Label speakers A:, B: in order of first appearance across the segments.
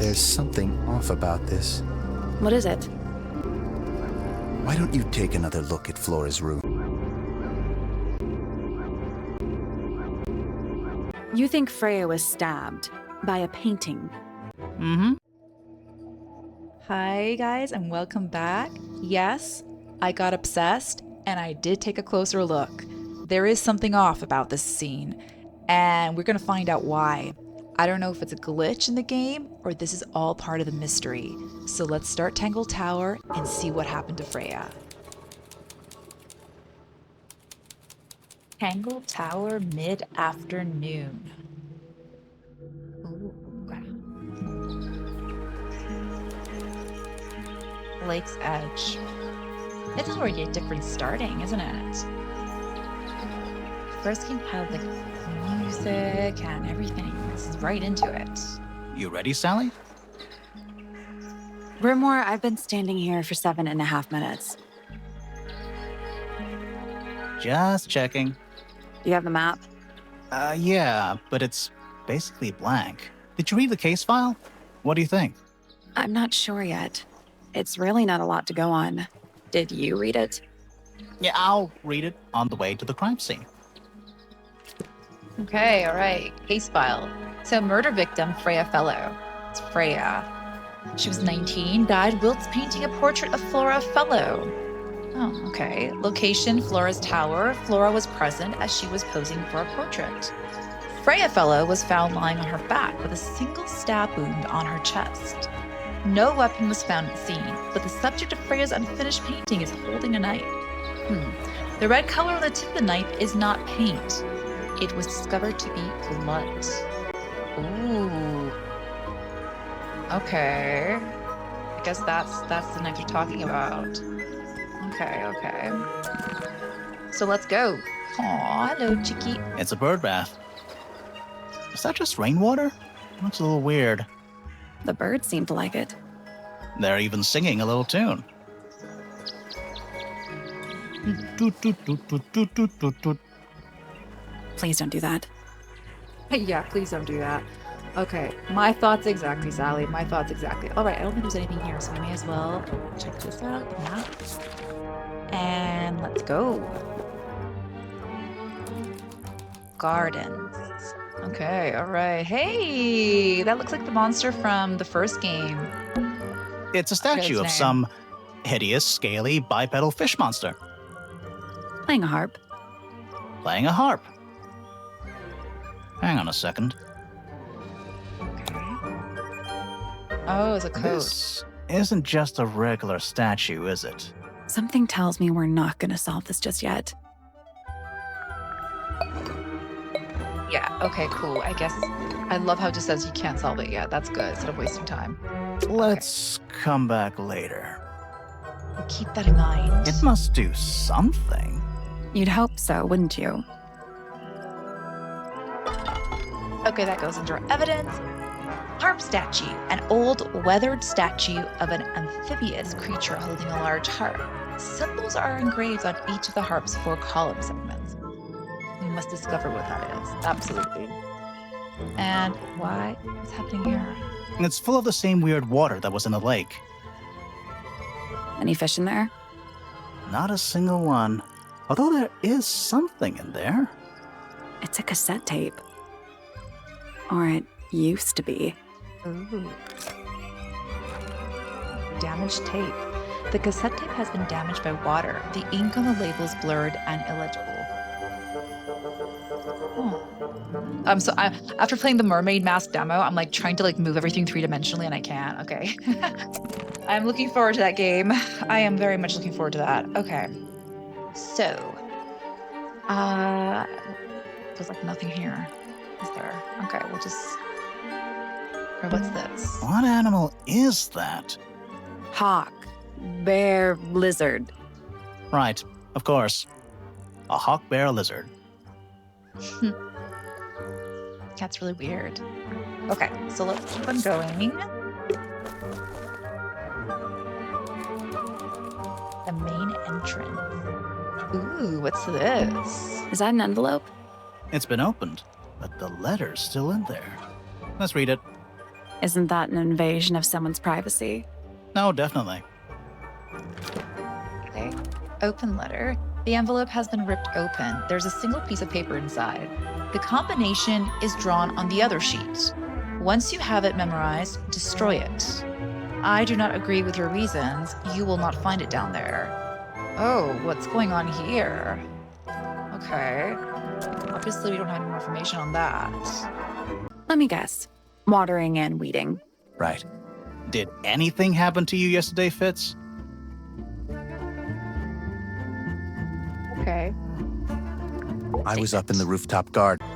A: There's something off about this.
B: What is it?
A: Why don't you take another look at Flora's room?
B: You think Freya was stabbed by a painting?
C: Mm-hmm. Hi, guys, and welcome back. Yes, I got obsessed, and I did take a closer look. There is something off about this scene, and we're gonna find out why. I don't know if it's a glitch in the game, or this is all part of the mystery. So let's start Tangle Tower and see what happened to Freya. Tangle Tower mid-afternoon. Ooh. Lake's Edge. This is already a different starting, isn't it? First game had like music and everything. This is right into it.
D: You ready, Sally?
B: Grimoire, I've been standing here for 7.5 minutes.
D: Just checking.
B: Do you have the map?
D: Yeah, but it's basically blank. Did you read the case file? What do you think?
B: I'm not sure yet. It's really not a lot to go on. Did you read it?
D: Yeah, I'll read it on the way to the crime scene.
C: Okay, all right. Case file. So murder victim, Freya Fellow. It's Freya. She was 19, died whilst painting a portrait of Flora Fellow. Oh, okay. Location, Flora's tower. Flora was present as she was posing for a portrait. Freya Fellow was found lying on her back with a single stab wound on her chest. No weapon was found at the scene, but the subject of Freya's unfinished painting is holding a knife. The red color on the tip of the knife is not paint. It was discovered to be blood. Ooh. Okay. I guess that's the knife you're talking about. Okay. So let's go. Aw, hello, Chicky.
D: It's a bird bath. Is that just rainwater? Looks a little weird.
B: The birds seem to like it.
D: They're even singing a little tune. Toot, toot, toot, toot, toot, toot, toot, toot.
B: Please don't do that.
C: Yeah, please don't do that. Okay, my thoughts exactly, Sally. My thoughts exactly. All right, I don't think there's anything here, so I may as well check this out. The map. And let's go. Gardens. Okay, all right. Hey, that looks like the monster from the first game.
D: It's a statue of
C: name.
D: some hideous, scaly, bipedal fish monster
B: Playing a harp.
D: playing a harp. Hang on a second.
C: Oh, it's a code.
D: This isn't just a regular statue, is it?
B: Something tells me we're not going to solve this just yet.
C: Yeah, okay, cool. I guess I love how it just says you can't solve it yet. That's good instead of wasting time.
D: Let's come back later.
C: We'll keep that in mind.
D: It must do something.
B: You'd hope so, wouldn't you?
C: Okay, that goes into our evidence. Harp statue, an old weathered statue of an amphibious creature holding a large harp. Symbols are engraved on each of the harp's 4 column segments. We must discover what that is. Absolutely. And why? What's happening here?
D: It's full of the same weird water that was in the lake.
B: Any fish in there?
D: Not a single one. Although there is something in there.
B: It's a cassette tape. Or it used to be.
C: Ooh. Damaged tape. The cassette tape has been damaged by water. The ink on the label is blurred and illegible. So after playing the Mermaid Mask demo, I'm like trying to like move everything 3-dimensionally and I can't. Okay. I'm looking forward to that game. I am very much looking forward to that. Okay. So, there's like nothing here, is there? Okay, we'll just. Or what's this?
D: What animal is that?
B: Hawk. Bear. Lizard.
D: Right, of course. A hawk bear lizard.
C: That's really weird. Okay, so let's keep on going. The main entrance. Ooh, what's this?
B: Is that an envelope?
D: It's been opened, but the letter's still in there. Let's read it.
B: Isn't that an invasion of someone's privacy?
D: No, definitely.
C: Okay. Open letter. The envelope has been ripped open. There's a single piece of paper inside. The combination is drawn on the other sheet. Once you have it memorized, destroy it. I do not agree with your reasons. You will not find it down there. Oh, what's going on here? Okay. Obviously, we don't have any more information on that.
B: Let me guess. Watering and weeding.
A: Right.
D: Did anything happen to you yesterday, Fitz?
C: Okay.
A: I was up in the rooftop garden.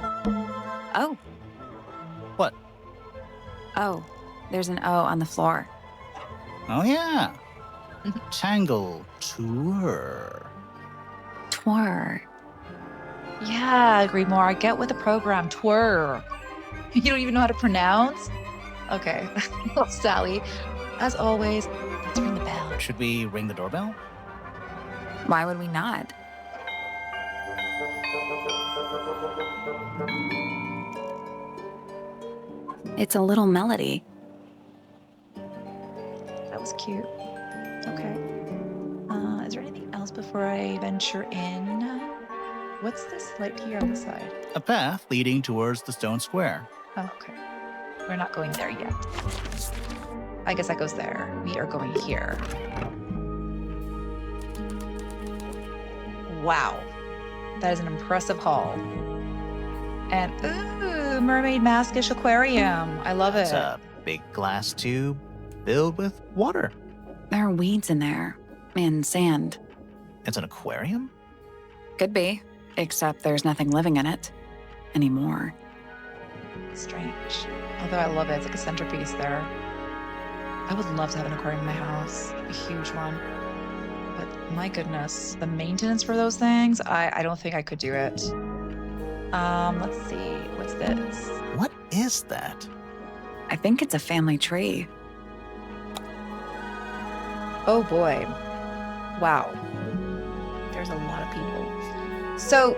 B: Oh.
D: What?
B: Oh, there's an O on the floor.
D: Oh, yeah. Tangle Tower.
B: Twar.
C: Yeah, Grimoire, get with the program. Twir. You don't even know how to pronounce? Okay. Well, Sally, as always, let's ring the bell.
D: Should we ring the doorbell?
B: Why would we not? It's a little melody.
C: That was cute. Okay. Is there anything else before I venture in? What's this light here on the side?
D: A path leading towards the stone square.
C: Oh, okay. We're not going there yet. I guess that goes there. We are going here. Wow. That is an impressive hall. And, ooh, mermaid maskish aquarium. I love
D: It's
C: it.
D: a big glass tube filled with water.
B: There are weeds in there. And sand.
D: It's an aquarium?
B: Could be. Except there's nothing living in it. Anymore.
C: Strange. Although I love it. It's like a centerpiece there. I would love to have an aquarium in my house. A huge one. But my goodness, the maintenance for those things, I don't think I could do it. Let's see. What's this?
D: What is that?
B: I think it's a family tree.
C: Oh boy. Wow. There's a lot of people. So,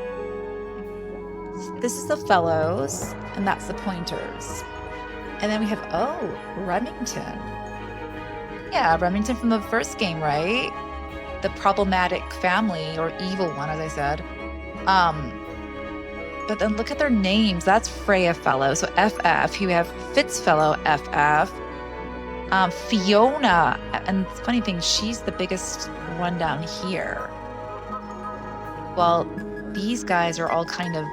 C: this is the fellows, and that's the pointers. And then we have, oh, Remington. Yeah, Remington from the first game, right? The problematic family, or evil one, as I said. But then look at their names. That's Freya Fellow, so FF. You have Fitzfellow, FF. Fiona, and the funny thing, she's the biggest one down here. Well, these guys are all kind of,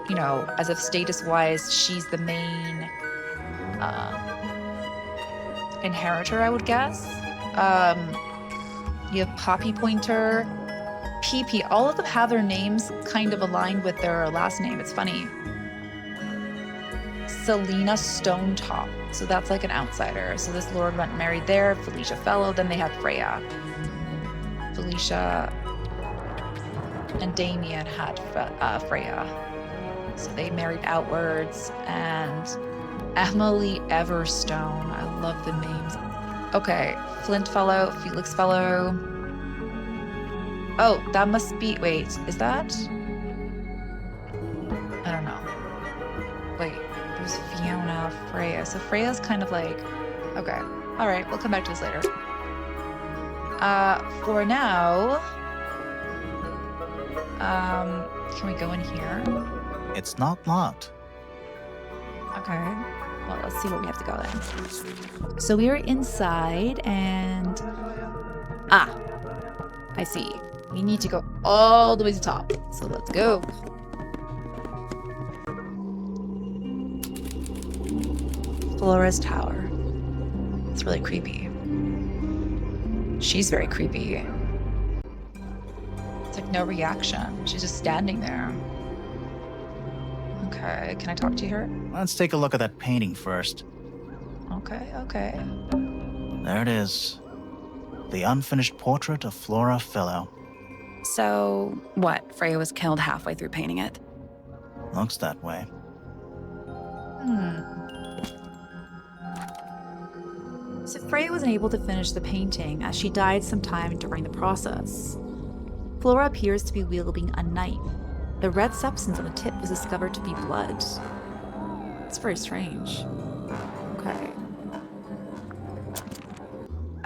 C: you know, as if status-wise, she's the main inheritor, I would guess. You have Poppy Pointer, PP. All of them have their names kind of aligned with their last name. It's funny. Selena Stonetop. So that's like an outsider. So this lord went married there. Felicia Fellow. Then they have Freya. Felicia and Damien had Freya. So they married outwards. And Emily Everstone. I love the names. Okay. Flint Fellow. Felix Fellow. Oh, that must be... Wait, is that? I don't know. Wait, there's Fiona, Freya. So Freya's kind of like... Okay. All right, we'll come back to this later. For now... can we go in here?
D: It's not locked.
C: Okay. Well, let's see where we have to go then. So we are inside and... Ah! I see. We need to go all the way to the top. So let's go. Flora's Tower. It's really creepy. She's very creepy. It's like no reaction. She's just standing there. Okay, can I talk to her?
D: Let's take a look at that painting first.
C: Okay, okay.
D: There it is. The unfinished portrait of Flora Fellow.
B: So, what? Freya was killed halfway through painting it.
D: Looks that way.
C: So Freya wasn't able to finish the painting as she died sometime during the process. Flora appears to be wielding a knife. The red substance on the tip was discovered to be blood. It's very strange. Okay.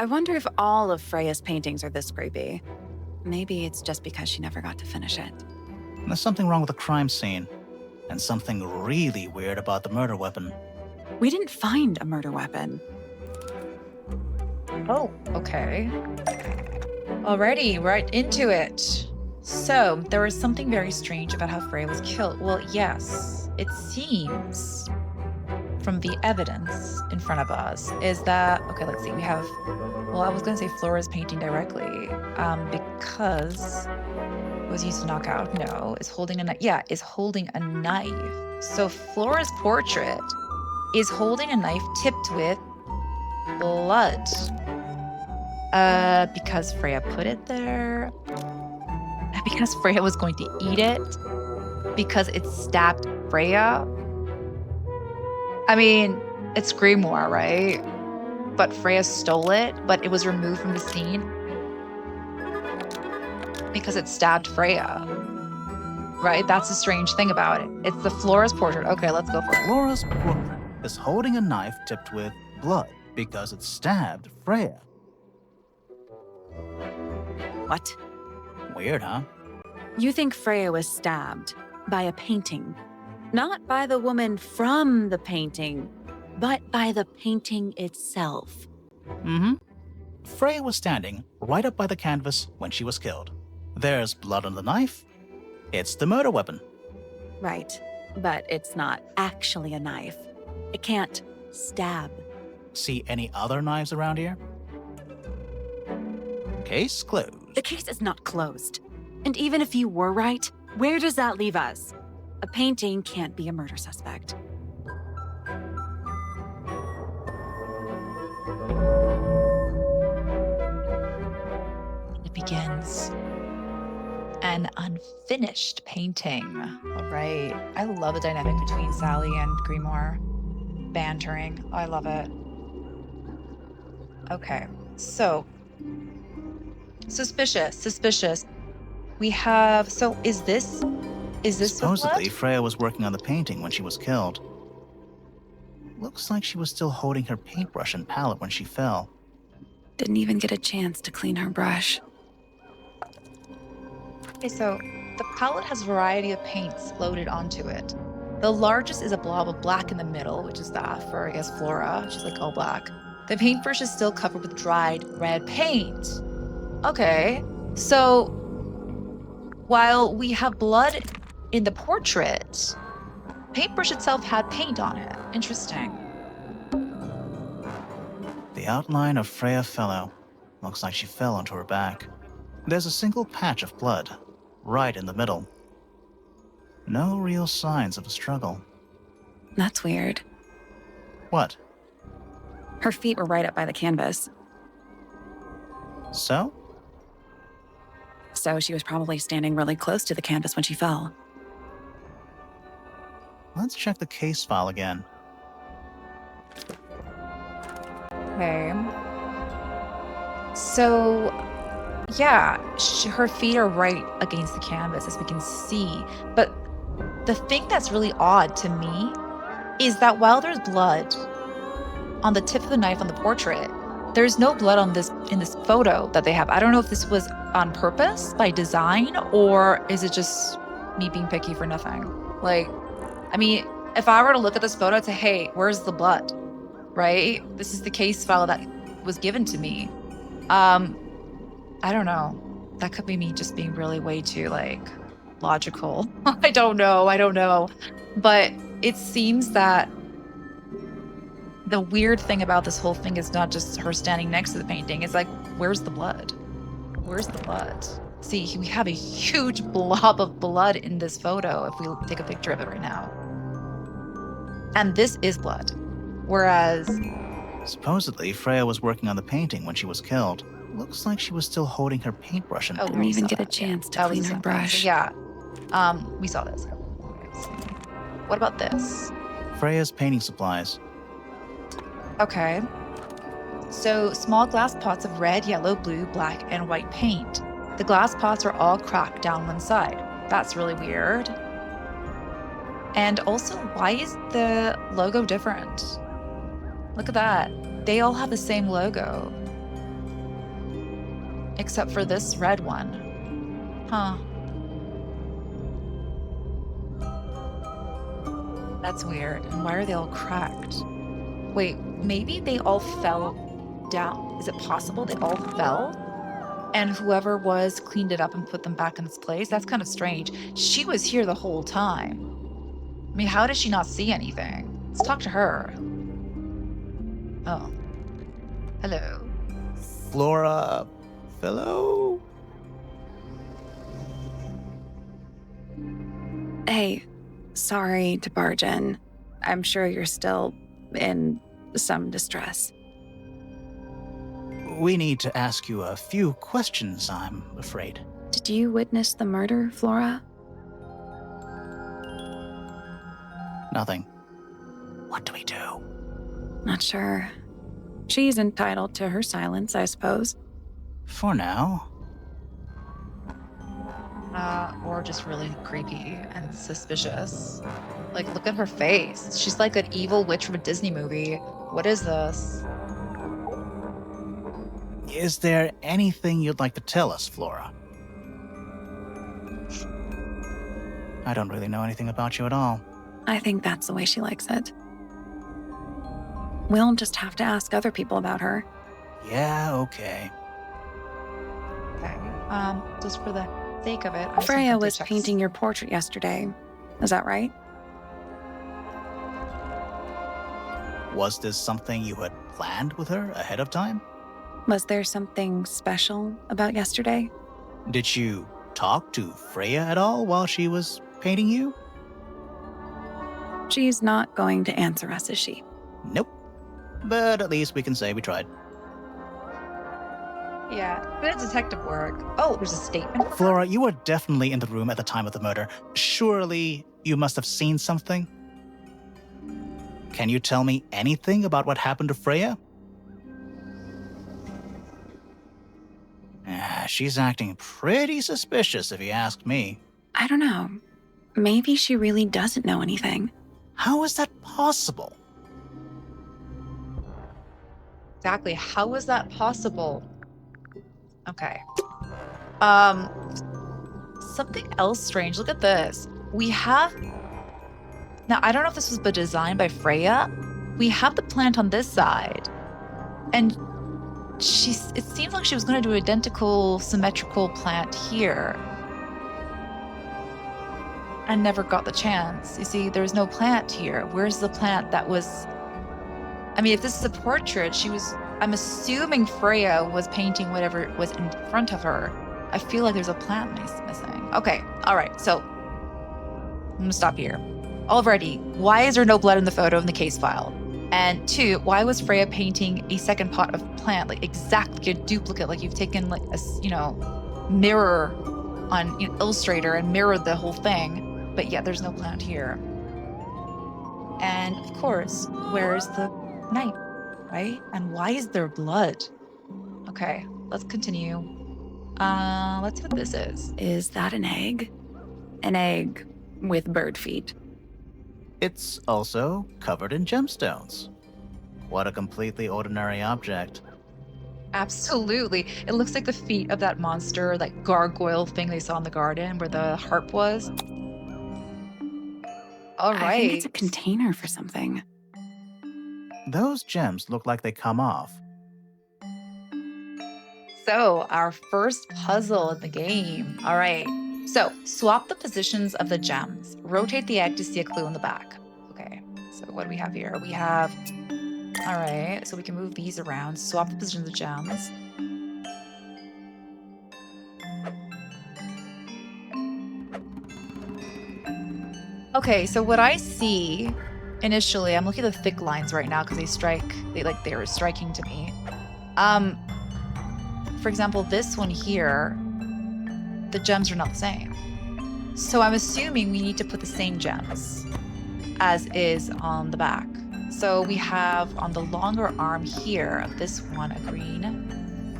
B: I wonder if all of Freya's paintings are this creepy. Maybe it's just because she never got to finish it.
D: There's something wrong with the crime scene, and something really weird about the murder weapon.
B: We didn't find a murder weapon.
C: Oh, okay. Alrighty, right into it. So, there was something very strange about how Freya was killed. Well, yes, it seems from the evidence in front of us is that, okay, let's see, we have, well, I was going to say Flora's painting directly, because it was used to knock out. No, is holding a knife. Yeah, is holding a knife. So Flora's portrait is holding a knife tipped with blood. Because Freya put it there. Because Freya was going to eat it. Because it stabbed Freya. I mean, it's Grimoire, right? But Freya stole it, but it was removed from the scene because it stabbed Freya. Right? That's the strange thing about it. It's the Flora's portrait. Okay, let's go for it.
D: Flora's portrait is holding a knife tipped with blood because it stabbed Freya.
B: What?
D: Weird, huh?
B: You think Freya was stabbed by a painting? Not by the woman from the painting, but by the painting itself.
D: Mm-hmm. Freya was standing right up by the canvas when she was killed. There's blood on the knife. It's the murder weapon.
B: Right, but it's not actually a knife. It can't stab.
D: See any other knives around here? Case closed.
B: The case is not closed. And even if you were right, where does that leave us? A painting can't be a murder suspect.
C: It begins. An unfinished painting. All right. I love the dynamic between Sally and Grimoire. Bantering. Oh, I love it. Okay. So, suspicious. We have, so is this
D: Supposedly,
C: the blood?
D: Freya was working on the painting when she was killed. Looks like she was still holding her paintbrush and palette when she fell.
B: Didn't even get a chance to clean her brush.
C: Okay, so the palette has a variety of paints loaded onto it. The largest is a blob of black in the middle, which is that for, I guess, Flora. She's like all black. The paintbrush is still covered with dried red paint. Okay, so while we have blood in the portrait, paintbrush itself had paint on it. Interesting.
D: The outline of Freya Fellow. Looks like she fell onto her back. There's a single patch of blood, right in the middle. No real signs of a struggle.
B: That's weird.
D: What?
B: Her feet were right up by the canvas,
D: So?
B: so she was probably standing really close to the canvas when she fell.
D: Let's check the case file again.
C: Okay. So, yeah, her feet are right against the canvas, as we can see. But the thing that's really odd to me is that while there's blood on the tip of the knife on the portrait, there's no blood on this in this photo that they have. I don't know if this was on purpose by design, or is it just me being picky for nothing? Like, I mean, if I were to look at this photo and say, hey, where's the blood? Right? This is the case file that was given to me. I don't know. That could be me just being really way too, like, logical. I don't know. But it seems that the weird thing about this whole thing is not just her standing next to the painting. It's like, where's the blood? Where's the blood? See, we have a huge blob of blood in this photo if we take a picture of it right now. And this is blood. Whereas,
D: Supposedly, Freya was working on the painting when she was killed. Looks like she was still holding her paintbrush and
B: Didn't even get a chance to clean her brush.
C: So yeah, we saw this. What about this?
D: Freya's painting supplies.
C: Okay. So small glass pots of red, yellow, blue, black, and white paint. The glass pots are all cracked down one side. That's really weird. And also, why is the logo different? Look at that. They all have the same logo. except for this red one. Huh. That's weird. And why are they all cracked? Wait, maybe they all fell down. Is it possible they all fell? And whoever was cleaned it up and put them back in its place? That's kind of strange. She was here the whole time. I mean, how does she not see anything? Let's talk to her. Oh. Hello.
D: Flora Fellow?
B: Hey, sorry to barge in. I'm sure you're still in some distress.
D: We need to ask you a few questions, I'm afraid.
B: Did you witness the murder, Flora?
D: Nothing. What do we do?
B: Not sure. She's entitled to her silence, I suppose.
D: For now.
C: Or just really creepy and suspicious. Like, look at her face. She's like an evil witch from a Disney movie. What is this?
D: Is there anything you'd like to tell us, Flora? I don't really know anything about you at all.
B: I think that's the way she likes it. We'll just have to ask other people about her.
D: Yeah, okay.
C: Okay. Just for the sake of it, I
B: Freya was
C: checks.
B: painting your portrait yesterday. Is that right?
D: Was this something you had planned with her ahead of time?
B: Was there something special about yesterday?
D: Did you talk to Freya at all while she was painting you?
B: She's not going to answer us, is she?
D: Nope. But at least we can say we tried.
C: Yeah, good detective work. Oh, there's a statement.
D: Flora, you were definitely in the room at the time of the murder. Surely you must have seen something? Can you tell me anything about what happened to Freya? She's acting pretty suspicious if you ask me.
B: I don't know. Maybe she really doesn't know anything.
D: How is that possible?
C: Exactly. How is that possible? Okay. Something else strange. Look at this. We have... Now, I don't know if this was designed by Freya. We have the plant on this side. And it seems like she was going to do an identical, symmetrical plant here. And never got the chance. You see, there's no plant here. Where's the plant that was... I mean, if this is a portrait, I'm assuming Freya was painting whatever was in front of her. I feel like there's a plant missing. Okay, all right, so I'm gonna stop here. Already, why is there no blood in the photo in the case file? And 2, why was Freya painting a second pot of plant, like exactly a duplicate, like you've taken like a, mirror on Illustrator and mirrored the whole thing, but yet there's no plant here. And of course, where's the knife, right? And why is there blood? Okay, let's continue. Let's see what this is.
B: Is that an egg? An egg with bird feet.
D: It's also covered in gemstones. What a completely ordinary object.
C: Absolutely. It looks like the feet of that monster, that gargoyle thing they saw in the garden where the harp was. All right.
B: I think it's a container for something.
D: Those gems look like they come off.
C: So, our first puzzle in the game. All right. So, swap the positions of the gems. Rotate the egg to see a clue in the back. Okay. So, what do we have here? We have... All right. So, we can move these around. Swap the positions of the gems. Okay. So, what I see... Initially, I'm looking at the thick lines right now because they were striking to me. For example, this one here, the gems are not the same. So I'm assuming we need to put the same gems as is on the back. So we have on the longer arm here of this one, a green.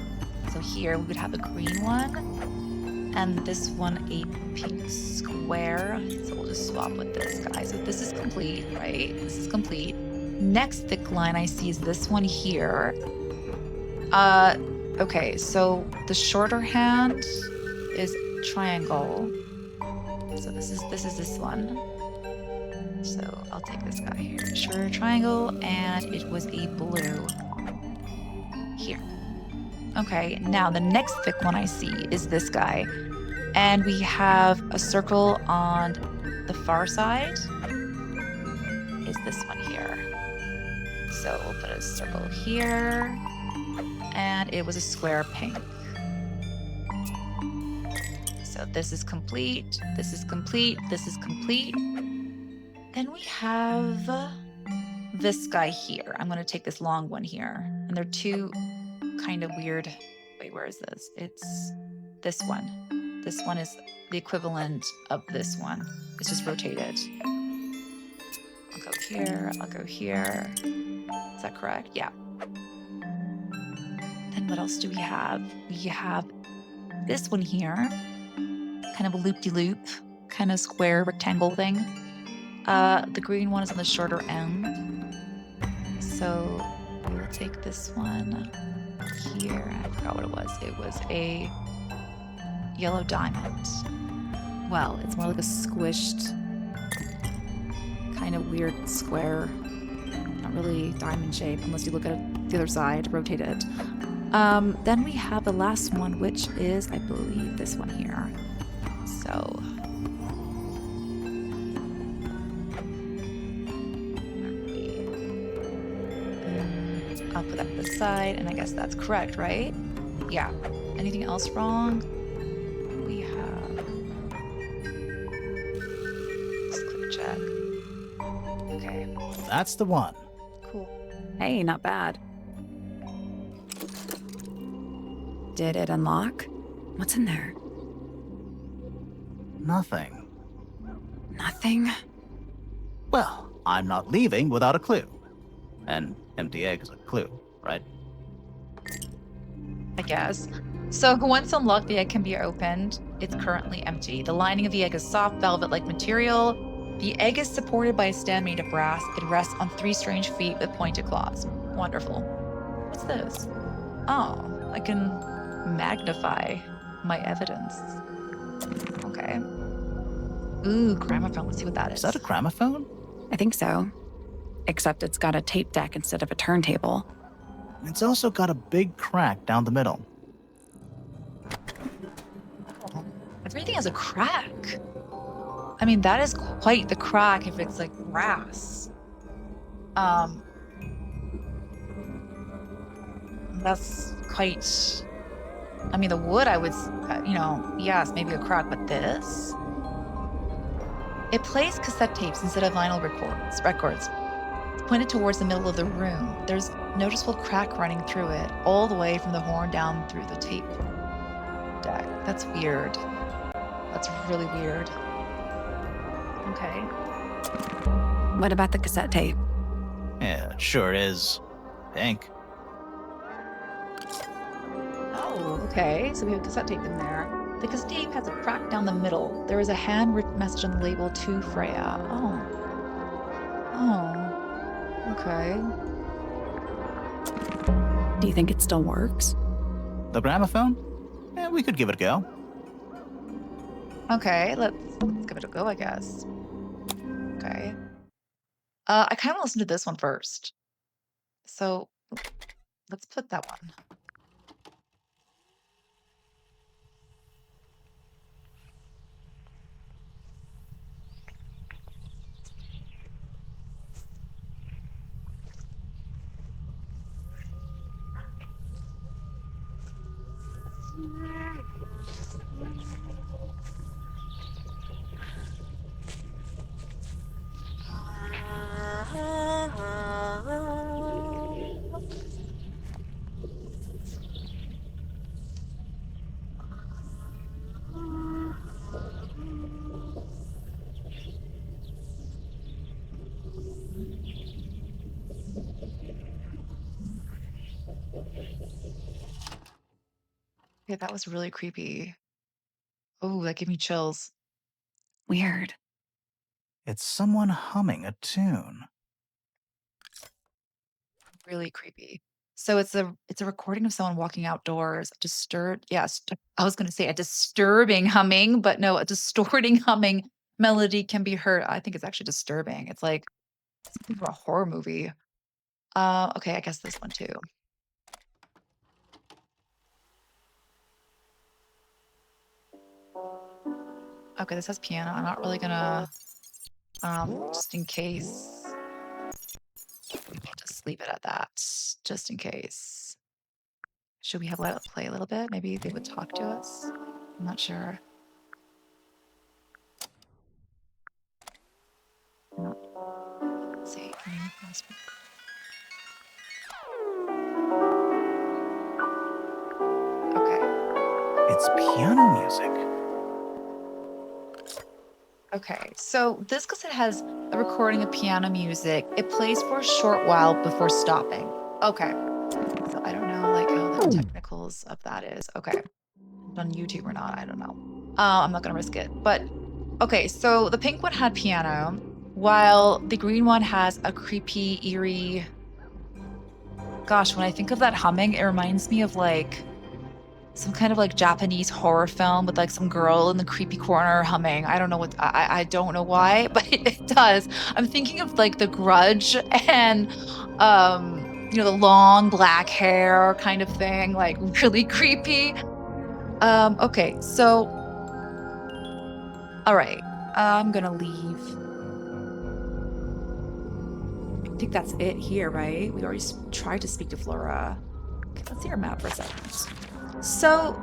C: So here we would have a green one, and this one a pink square. So we'll just swap with this guy. So this is complete, right? This is complete. Next thick line I see is this one here. Okay, so the shorter hand is triangle. So this is this one. So I'll take this guy here. Shorter triangle, and it was a blue. Here. Okay, now the next thick one I see is this guy. And we have a circle on the far side. Is this one here. So we'll put a circle here. And it was a square pink. So this is complete. This is complete. This is complete. Then we have this guy here. I'm going to take this long one here. And they're two kind of weird. Wait, where is this? It's this one. This one is the equivalent of this one. It's just rotated. I'll go here. I'll go here. Is that correct? Yeah. Then what else do we have? We have this one here. Kind of a loop-de-loop, kind of square rectangle thing. The green one is on the shorter end. So we will take this one here. I forgot what it was. It was a yellow diamond. Well, it's more like a squished, kind of weird square. Not really diamond shape, unless you look at the other side, rotate it. Then we have the last one, which is, I believe, this one here. So I'll put that to the side, and I guess that's correct, right? Yeah. Anything else wrong? We have. Just click check. Okay.
D: That's the one.
C: Cool.
B: Hey, not bad. Did it unlock? What's in there?
D: Nothing.
B: Nothing?
D: Well, I'm not leaving without a clue. An empty egg is a clue, right?
C: I guess. So once unlocked, the egg can be opened. It's currently empty. The lining of the egg is soft velvet-like material. The egg is supported by a stand made of brass. It rests on 3 strange feet with pointed claws. Wonderful. What's this? Oh, I can magnify my evidence. Okay. Ooh, gramophone. Let's see what that is.
D: Is that a gramophone?
B: I think so. Except it's got a tape deck instead of a turntable.
D: It's also got a big crack down the middle.
C: Everything has a crack. I mean, that is quite the crack if it's like brass. That's quite. I mean, the wood, I would, yes, maybe a crack, but this? It plays cassette tapes instead of vinyl records. It's pointed towards the middle of the room. There's noticeable crack running through it, all the way from the horn down through the tape deck. That's weird. That's really weird. Okay.
B: What about the cassette tape?
D: Yeah, it sure is. Pink.
C: Oh, okay. So we have cassette tape in there. The cassette tape has a crack down the middle. There is a handwritten message on the label to Freya. Oh. Oh. Okay.
B: Do you think it still works?
D: The gramophone? Yeah, we could give it a go.
C: Okay, let's give it a go, I guess. Okay. I kind of want to listen to this one first. So let's put that one. Okay, that was really creepy. Oh, that gave me chills.
B: Weird.
D: It's someone humming a tune.
C: Really creepy. So it's a recording of someone walking outdoors. I was gonna say a disturbing humming, but no, a distorting humming melody can be heard. I think it's actually disturbing. It's like something from a horror movie. Okay, I guess this one too. Okay, this has piano. I'm not really gonna, just in case, I'll just leave it at that, just in case. Should we have let it play a little bit? Maybe they would talk to us. I'm not sure. No. Let's see. Can you pass me- Okay.
D: It's piano music.
C: Okay. So this cassette has a recording of piano music. It plays for a short while before stopping. Okay. So I don't know like how the technicals of that is. Okay. On YouTube or not, I don't know. I'm not gonna risk it. But okay, so the pink one had piano, while the green one has a creepy, eerie. Gosh, when I think of that humming, it reminds me of like some kind of like Japanese horror film with like some girl in the creepy corner humming. I don't know what I don't know why, but it does. I'm thinking of like The Grudge and the long black hair kind of thing, like really creepy. Okay, so all right. I'm gonna leave. I think that's it here, right? We already tried to speak to Flora. Okay, let's see our map for a second. So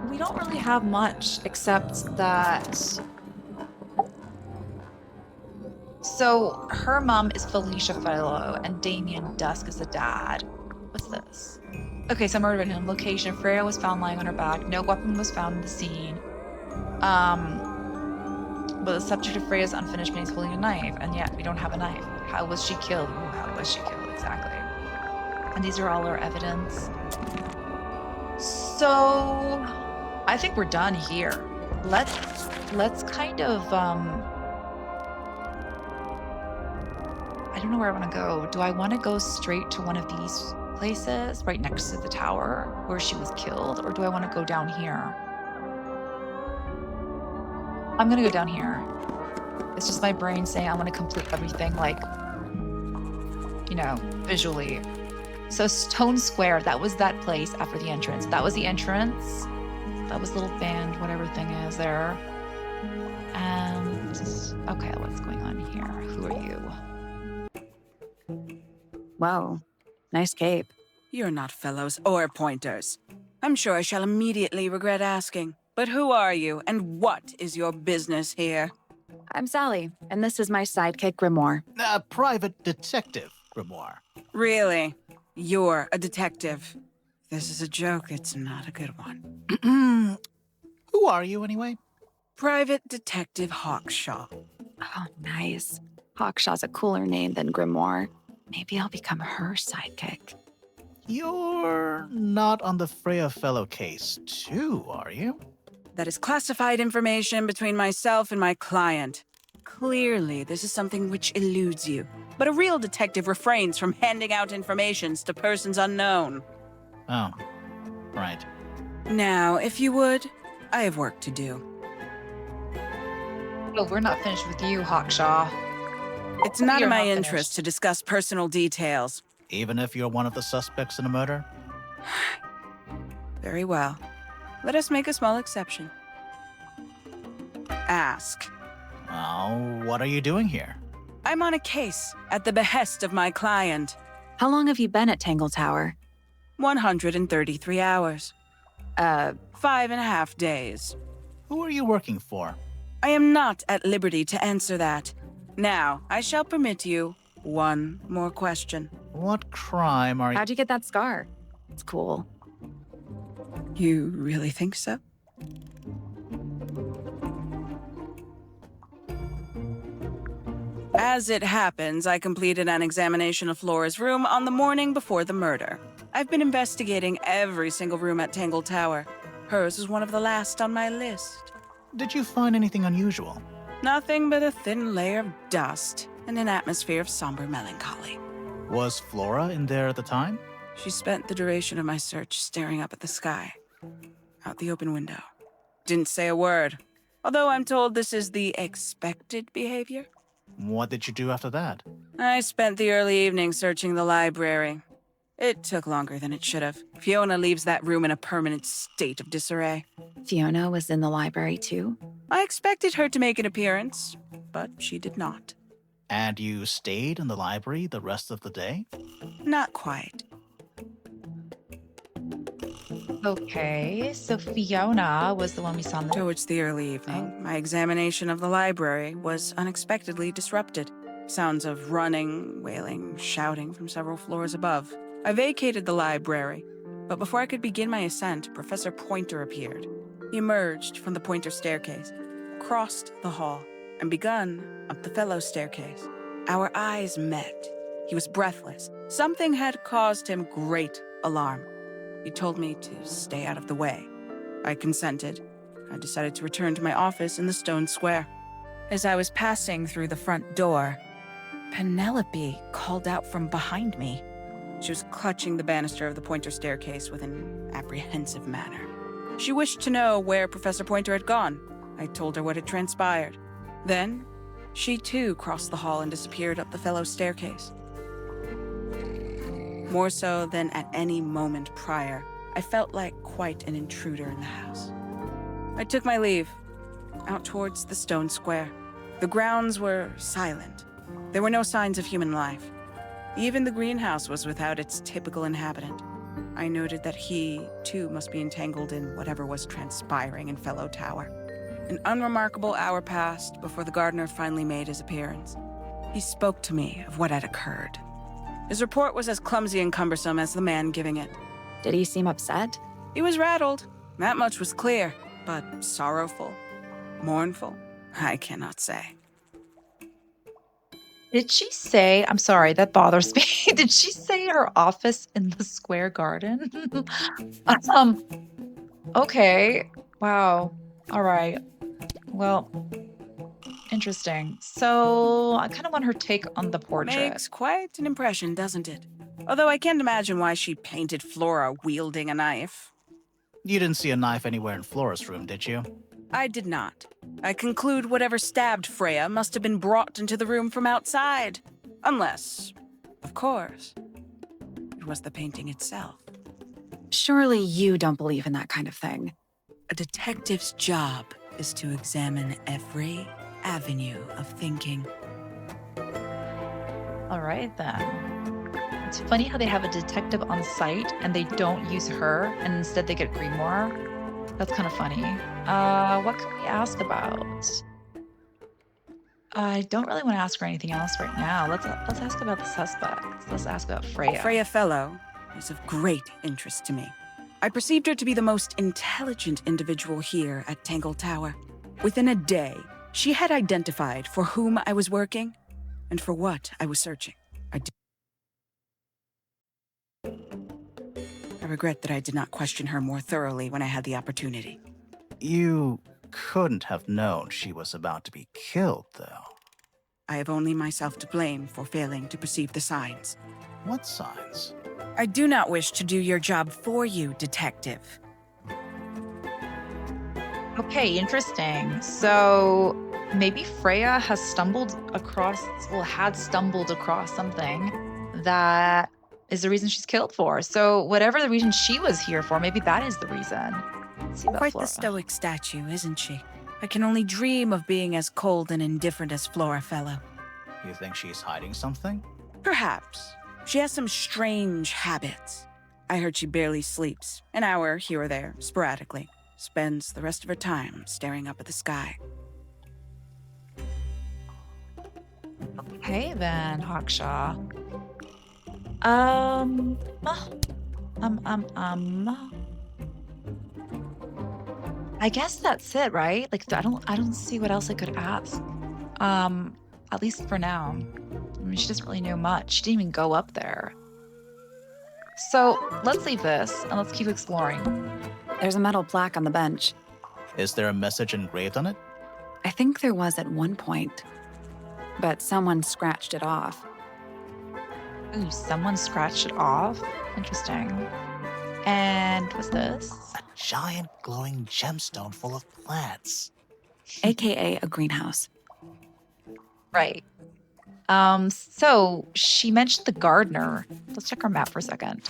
C: we don't really have much except that. So her mom is Felicia Philo and Damien Dusk is the dad. What's this? Okay, so murder victim location. Freya was found lying on her back. No weapon was found in the scene. But the subject of Freya's unfinished painting is holding a knife, and yet we don't have a knife. How was she killed? Ooh, how was she killed exactly? And these are all our evidence. So I think we're done here. Let's kind of I don't know where I want to go. Do I want to go straight to one of these places right next to the tower where she was killed, or do I want to go down here? I'm gonna go down here. It's just my brain saying I want to complete everything like, visually. So Stone Square, that was that place after the entrance. That was the entrance. That was little band, whatever thing is there. And okay, what's going on here? Who are you?
B: Whoa, nice cape.
E: You're not fellows or pointers. I'm sure I shall immediately regret asking. But who are you, and what is your business here?
B: I'm Sally, and this is my sidekick Grimoire.
D: Private Detective Grimoire.
E: Really? You're a detective. This is a joke, it's not a good one.
D: Who are you, anyway?
E: Private Detective Hawkshaw.
B: Oh, nice. Hawkshaw's a cooler name than Grimoire. Maybe I'll become her sidekick.
D: You're not on the Freya Fellow case, too, are you?
E: That is classified information between myself and my client. Clearly, this is something which eludes you. But a real detective refrains from handing out informations to persons unknown.
D: Oh, right.
E: Now, if you would, I have work to do.
C: Oh, we're not finished with you, Hawkshaw.
E: It's not in
C: You're
E: my
C: not
E: interest
C: finished.
E: to discuss personal details.
D: Even if you're one of the suspects in a murder?
E: Very well. Let us make a small exception. Ask.
D: Oh, what are you doing here?
E: I'm on a case at the behest of my client.
B: How long have you been at Tangle Tower?
E: 133 hours. 5.5 days.
D: Who are you working for?
E: I am not at liberty to answer that. Now, I shall permit you one more question.
D: What crime are you...
B: How'd you get that scar? It's cool.
E: You really think so? As it happens, I completed an examination of Flora's room on the morning before the murder. I've been investigating every single room at Tangle Tower. Hers is one of the last on my list.
D: Did you find anything unusual?
E: Nothing but a thin layer of dust and an atmosphere of somber melancholy.
D: Was Flora in there at the time?
E: She spent the duration of my search staring up at the sky, out the open window. Didn't say a word, although I'm told this is the expected behavior.
D: What did you do after that?
E: I spent the early evening searching the library. It took longer than it should have. Fiona leaves that room in a permanent state of disarray.
B: Fiona was in the library too?
E: I expected her to make an appearance, but she did not.
D: And you stayed in the library the rest of the day?
E: Not quite.
C: Okay, so Fiona was the one we saw in the...
E: Towards the early evening, my examination of the library was unexpectedly disrupted. Sounds of running, wailing, shouting from several floors above. I vacated the library, but before I could begin my ascent, Professor Pointer appeared. He emerged from the Pointer staircase, crossed the hall, and begun up the fellow staircase. Our eyes met. He was breathless. Something had caused him great alarm. He told me to stay out of the way. I consented. I decided to return to my office in the stone square. As I was passing through the front door, Penelope called out from behind me. She was clutching the banister of the Pointer staircase with an apprehensive manner. She wished to know where Professor Pointer had gone. I told her what had transpired. Then, she too crossed the hall and disappeared up the fellow staircase. More so than at any moment prior, I felt like quite an intruder in the house. I took my leave, out towards the stone square. The grounds were silent. There were no signs of human life. Even the greenhouse was without its typical inhabitant. I noted that he, too, must be entangled in whatever was transpiring in Fellow Tower. An unremarkable hour passed before the gardener finally made his appearance. He spoke to me of what had occurred. His report was as clumsy and cumbersome as the man giving it.
B: Did he seem upset?
E: He was rattled. That much was clear, but sorrowful, mournful, I cannot say.
C: Did she say, I'm sorry, that bothers me. Did she say her office in the square garden? um, okay. Wow. All right. Well, interesting. So I kind of want her take on the portrait.
E: Makes quite an impression, doesn't it? Although I can't imagine why she painted Flora wielding a knife.
D: You didn't see a knife anywhere in Flora's room, did you?
E: I did not. I conclude whatever stabbed Freya must have been brought into the room from outside. Unless, of course, it was the painting itself.
B: Surely you don't believe in that kind of thing.
E: A detective's job is to examine every avenue of thinking.
C: All right, then. It's funny how they have a detective on site and they don't use her and instead they get Grimoire. That's kind of funny. What can we ask about? I don't really want to ask her anything else right now. Let's ask about the suspects. Let's ask about Freya.
E: Freya Fellow is of great interest to me. I perceived her to be the most intelligent individual here at Tangle Tower. Within a day, she had identified for whom I was working and for what I was searching. I regret that I did not question her more thoroughly when I had the opportunity.
D: You couldn't have known she was about to be killed, though.
E: I have only myself to blame for failing to perceive the signs.
D: What signs?
E: I do not wish to do your job for you, detective.
C: Okay, interesting. So maybe Freya has had stumbled across something that is the reason she's killed for. So whatever the reason she was here for, maybe that is the reason. Let's see about
E: Quite
C: Flora.
E: the stoic statue, isn't she? I can only dream of being as cold and indifferent as Flora Fellow.
D: You think she's hiding something?
E: Perhaps. She has some strange habits. I heard she barely sleeps, an hour here or there, sporadically. Spends the rest of her time staring up at the sky.
C: Okay then, Hawkshaw. I guess that's it, right? Like, I don't see what else I could ask. At least for now. I mean, she doesn't really know much. She didn't even go up there. So let's leave this and let's keep exploring.
B: There's a metal plaque on the bench.
D: Is there a message engraved on it?
B: I think there was at one point, but someone scratched it off.
C: Ooh, someone scratched it off. Interesting. And what's this?
D: A giant glowing gemstone full of plants.
B: AKA a greenhouse.
C: Right. So she mentioned the gardener. Let's check our map for a second.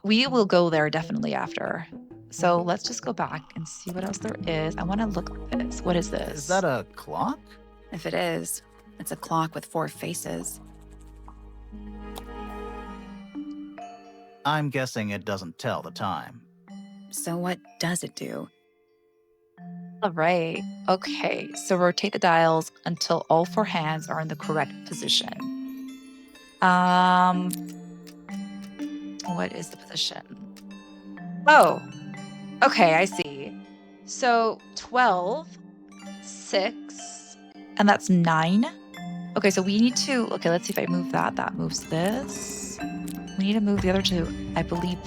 C: We will go there definitely after. So let's just go back and see what else there is. I want to look at this. What is this?
D: Is that a clock?
B: If it is, it's a clock with 4 faces.
D: I'm guessing it doesn't tell the time.
B: So what does it do?
C: All right. Okay. So rotate the dials until all 4 hands are in the correct position. What is the position? Oh, okay. I see. So 12, 6, and that's 9. Okay. So we need to, okay, let's see if I move that. That moves this. We need to move the other 2. I believe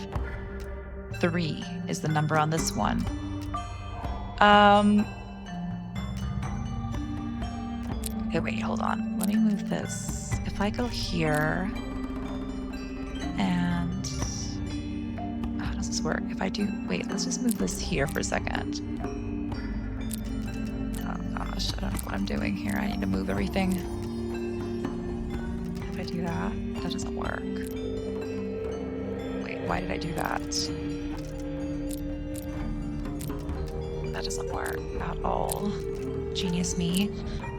C: 3 is the number on this one. Okay, wait, hold on. Let me move this. If I go here, and how does this work? If I do, wait, let's just move this here for a second. Oh gosh, I don't know what I'm doing here. I need to move everything. If I do that, that doesn't work. Wait, why did I do that? That doesn't work at all. Genius me.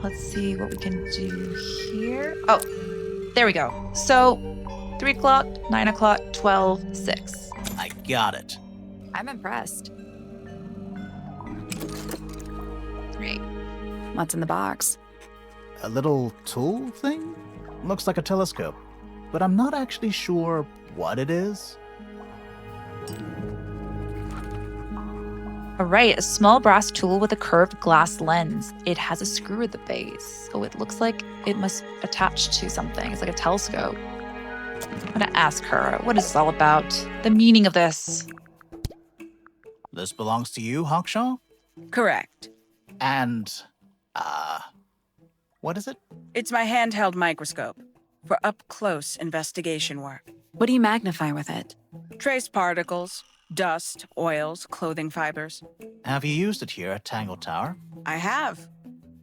C: Let's see what we can do here. Oh, there we go. So 3 o'clock, 9 o'clock, 12, 6.
D: I got it.
B: I'm impressed.
C: 3.
B: What's in the box?
D: A little tool thing? Looks like a telescope, but I'm not actually sure what it is.
C: All right, a small brass tool with a curved glass lens. It has a screw at the base, so it looks like it must attach to something. It's like a telescope. I'm gonna ask her, what is this all about? The meaning of this.
D: This belongs to you, Hawkshaw?
E: Correct.
D: And, what is it?
E: It's my handheld microscope for up-close investigation work.
B: What do you magnify with it?
E: Trace particles, dust, oils, clothing fibers.
D: Have you used it here at Tangle Tower?
E: I have.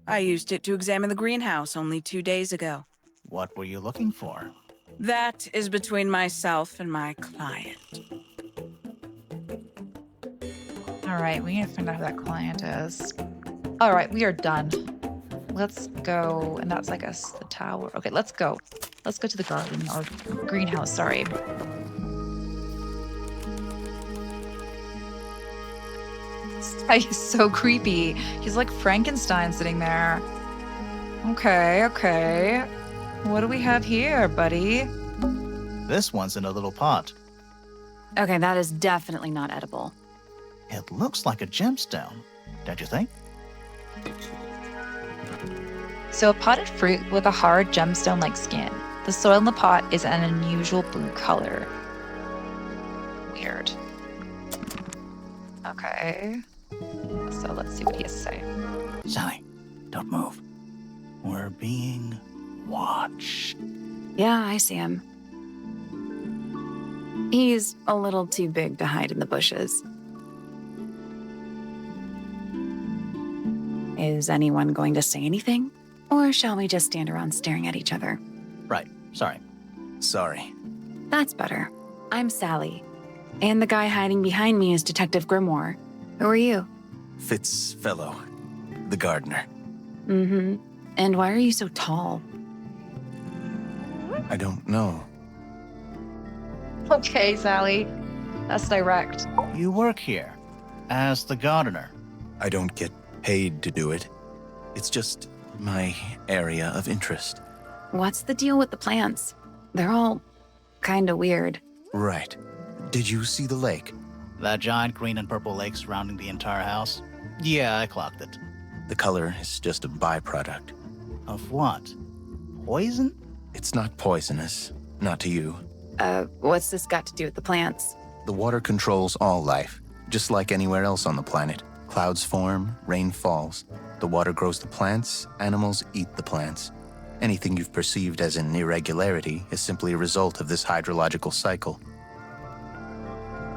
E: I used it to examine the greenhouse only 2 days ago.
D: What were you looking for?
E: That is between myself and my client.
C: All right, we need to find out who that client is. All right, we are done. Let's go, and that's, I guess, the tower. Okay, let's go. Let's go to the garden, or greenhouse, sorry. This guy is so creepy. He's like Frankenstein sitting there. Okay, okay. What do we have here, buddy?
D: This one's in a little pot.
B: Okay, that is definitely not edible.
D: It looks like a gemstone, don't you think?
C: So a potted fruit with a hard gemstone-like skin. The soil in the pot is an unusual blue color. Weird. Okay. So let's see what he has to say.
D: Sally, don't move. We're being watched.
B: Yeah, I see him. He's a little too big to hide in the bushes. Is anyone going to say anything? Or shall we just stand around staring at each other?
D: Right, sorry.
A: Sorry.
B: That's better. I'm Sally. And the guy hiding behind me is Detective Grimoire. Who are you?
A: Fitzfellow, the gardener.
B: Mm-hmm. And why are you so tall?
A: I don't know.
C: Okay, Sally. That's direct.
D: You work here as the gardener.
A: I don't get paid to do it. It's just my area of interest.
B: What's the deal with the plants? They're all kinda weird.
A: Right. Did you see the lake?
D: That giant green and purple lake surrounding the entire house? Yeah, I clocked it.
A: The color is just a byproduct.
D: Of what? Poison?
A: It's not poisonous. Not to you.
B: What's this got to do with the plants?
A: The water controls all life, just like anywhere else on the planet. Clouds form, rain falls. The water grows the plants, animals eat the plants. Anything you've perceived as an irregularity is simply a result of this hydrological cycle.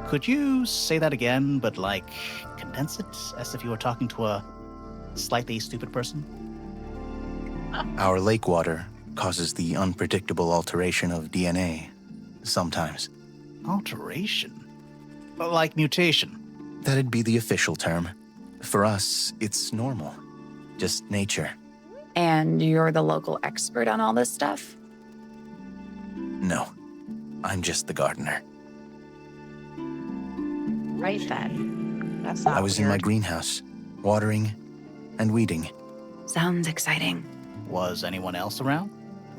D: Could you say that again, but condense it as if you were talking to a slightly stupid person?
A: Our lake water causes the unpredictable alteration of DNA, sometimes.
D: Alteration? Like mutation?
A: That'd be the official term. For us, it's normal. Just nature.
B: And you're the local expert on all this stuff?
A: No, I'm just the gardener.
C: Right then. That's not
A: I was in my
C: weird.
A: greenhouse, watering and weeding.
B: Sounds exciting.
D: Was anyone else around?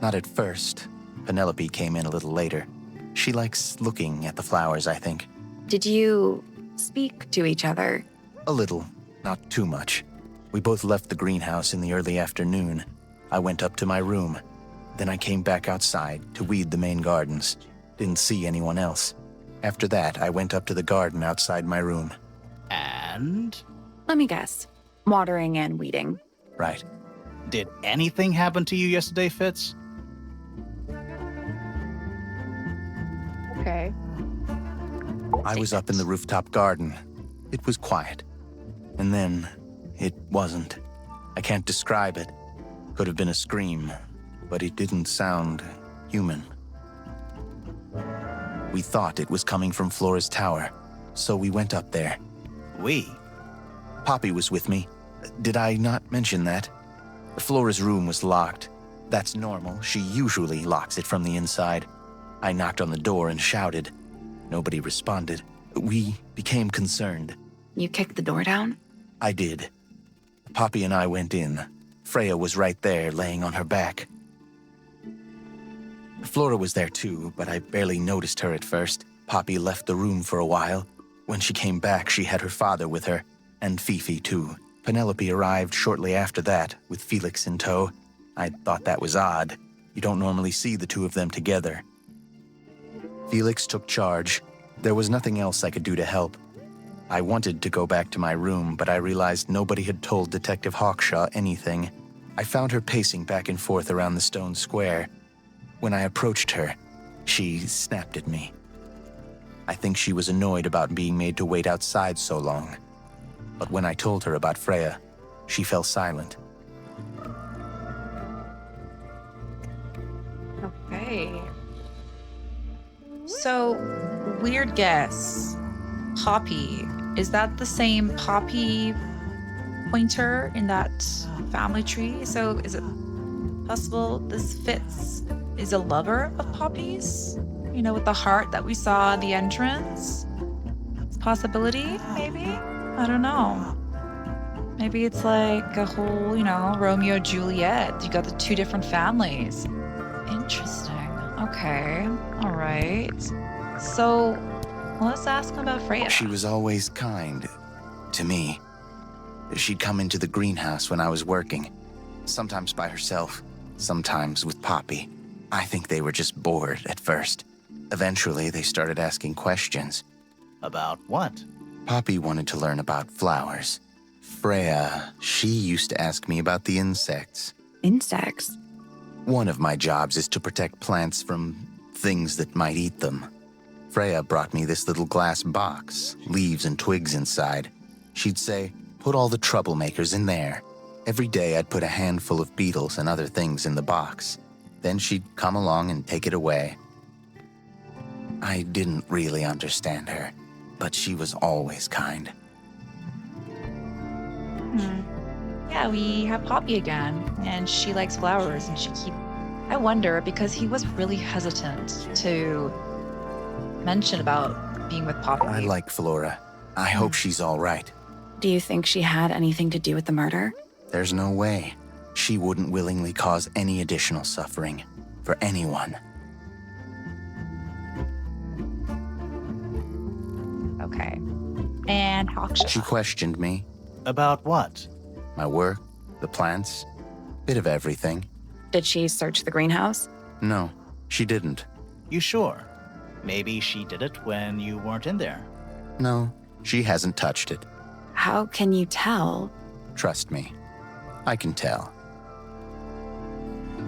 A: Not at first. Penelope came in a little later. She likes looking at the flowers, I think.
B: Did you speak to each other?
A: A little, not too much. We both left the greenhouse in the early afternoon. I went up to my room. Then I came back outside to weed the main gardens. Didn't see anyone else. After that, I went up to the garden outside my room.
D: And?
B: Let me guess. Watering and weeding.
A: Right.
D: Did anything happen to you yesterday, Fitz?
C: Okay.
A: I was up in the rooftop garden. It was quiet. And then, it wasn't. I can't describe it. Could have been a scream, but it didn't sound human. We thought it was coming from Flora's tower, so we went up there.
D: We?
A: Poppy was with me. Did I not mention that? Flora's room was locked. That's normal. She usually locks it from the inside. I knocked on the door and shouted. Nobody responded. We became concerned.
B: You kicked the door down?
A: I did. Poppy and I went in. Freya was right there, laying on her back. Flora was there too, but I barely noticed her at first. Poppy left the room for a while. When she came back, she had her father with her, and Fifi too. Penelope arrived shortly after that, with Felix in tow. I thought that was odd. You don't normally see the two of them together. Felix took charge. There was nothing else I could do to help. I wanted to go back to my room, but I realized nobody had told Detective Hawkshaw anything. I found her pacing back and forth around the stone square. When I approached her, she snapped at me. I think she was annoyed about being made to wait outside so long. But when I told her about Freya, she fell silent.
C: Okay. So, weird guess. Poppy. Is that the same Poppy pointer in that family tree? So, is it possible this Fitz is a lover of poppies? You know, with the heart that we saw at the entrance? It's a possibility, maybe? I don't know. Maybe it's like a whole, Romeo Juliet. You got the two different families. Interesting. Okay. All right. So, let's ask him about Freya.
A: She was always kind to me. She'd come into the greenhouse when I was working, sometimes by herself, sometimes with Poppy. I think they were just bored at first. Eventually, they started asking questions.
D: About what?
A: Poppy wanted to learn about flowers. Freya, she used to ask me about the insects.
B: Insects?
A: One of my jobs is to protect plants from things that might eat them. Freya brought me this little glass box, leaves and twigs inside. She'd say, put all the troublemakers in there. Every day I'd put a handful of beetles and other things in the box. Then she'd come along and take it away. I didn't really understand her, but she was always kind.
C: Yeah, we have Poppy again, and she likes flowers, and I wonder, because he was really hesitant to mention about being with Poppy.
A: I like Flora. I hope she's all right.
B: Do you think she had anything to do with the murder?
A: There's no way. She wouldn't willingly cause any additional suffering for anyone.
C: Okay. And Hawkshaw.
A: She questioned me,
D: About what?
A: my work, the plants, bit of everything.
B: Did she search the greenhouse?
A: No, she didn't.
D: You sure? Maybe she did it when you weren't in there.
A: No, she hasn't touched it.
B: How can you tell?
A: Trust me, I can tell.